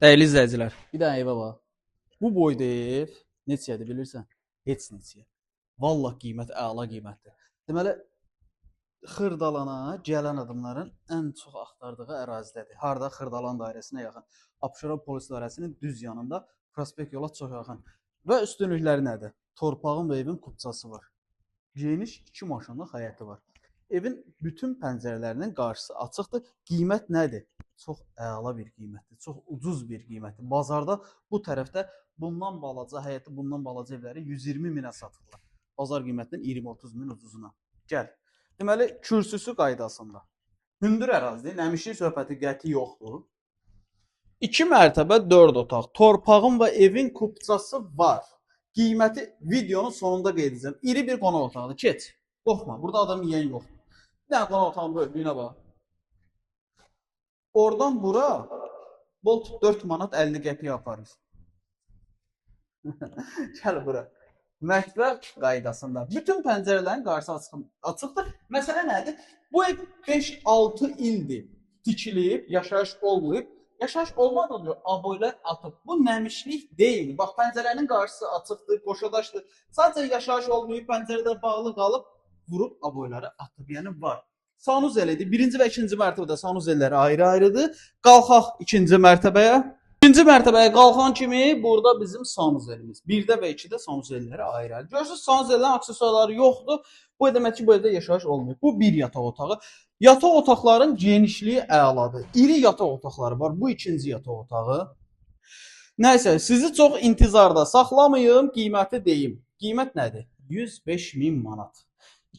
Dəyərli izləyicilər, bir dənə evə bax. Bu boyda ev neçədir bilirsən? Heç neçəyə. Vallah qiymət əla qiymətdir. Deməli, Xırdalana gələn adamların ən çox axtardığı ərazidədir. Harda? Xırdalan dairəsinə yaxın. Abşeron polis dairəsinin düz yanında prospekt yola çox yaxın. Və üstünlükləri nədir? Torpağın və evin kupçası var. Geniş 2 maşınlıq həyəti var. Evin bütün pəncərələrinin qarşısı açıqdır. Qiymət nədir? Çox əla bir qiymətdir. Çox ucuz bir qiymətdir. Bazarda bu tərəfdə bundan balaca həyəti, bundan balaca evləri 120 minə satırlar. Bazar qiymətinin 20-30 min ucuzuna. Gəl. Deməli, kürsüsü qaydasında. Hündür ərazidir, nəmişlik söhbəti qəti yoxdur. 2 mərtəbə 4 otaq. Torpağın və evin kupçası var. Qiyməti videonun sonunda qeyd edəcəm. İri bir qonaq otağıdır. Keç. Qorxma. Burada adam yeyən yoxdur. Bir dənə qonaq otağının böyüklüyünə bax. Oradan bura bolt 4 manat 50 qəpiyə aparır. Gəl bura. Mətbəx qaydasında. Bütün pəncərələrin qarşısı açıqdır. Məsələ nədir? Bu ev 5-6 ildir tikilib, yaşayış olmayıb. Yaşayış olmadan aboylar atıb. Bu nəmişlik deyil. Bax, pəncərənin qarşısı açıqdır, qoşadaşdır. Sadəcə yaşayış olmayıb, pəncərədə bağlı qalıb, vurub aboyları atıb. Yəni var. Sanuzeldir. Birinci və ikinci mərtəbədə sanuzelləri ayrı-ayrıdır. Qalxaq ikinci mərtəbəyə. İkinci mərtəbəyə qalxan kimi burada bizim sanuzelimiz. 1-də və 2-də sanuzelləri ayrı-ayrı. Görürsünüz, sanuzellərin aksesuarları yoxdur. Bu demək ki, bu evdə yaşayış olmuyor. Bu bir yataq otağı. Yataq otaqların genişliyi əladır. İri yataq otaqları var. Bu ikinci yataq otağı. Nəysə, sizi çox intizarda saxlamayım, qiyməti deyim. Qiymət nədir? 105 min manat.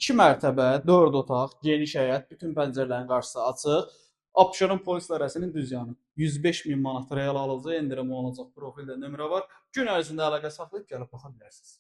2 mərtəbə, 4 otaq, geniş həyət, bütün pəncərələrin qarşısı açıq. Abşeron polis dairəsinin düz yanı. 105 min manat real alıcı endirim olunacaq. Profildə nömrə var. Gün ərzində əlaqə saxlayıb gəlib baxa bilərsiniz.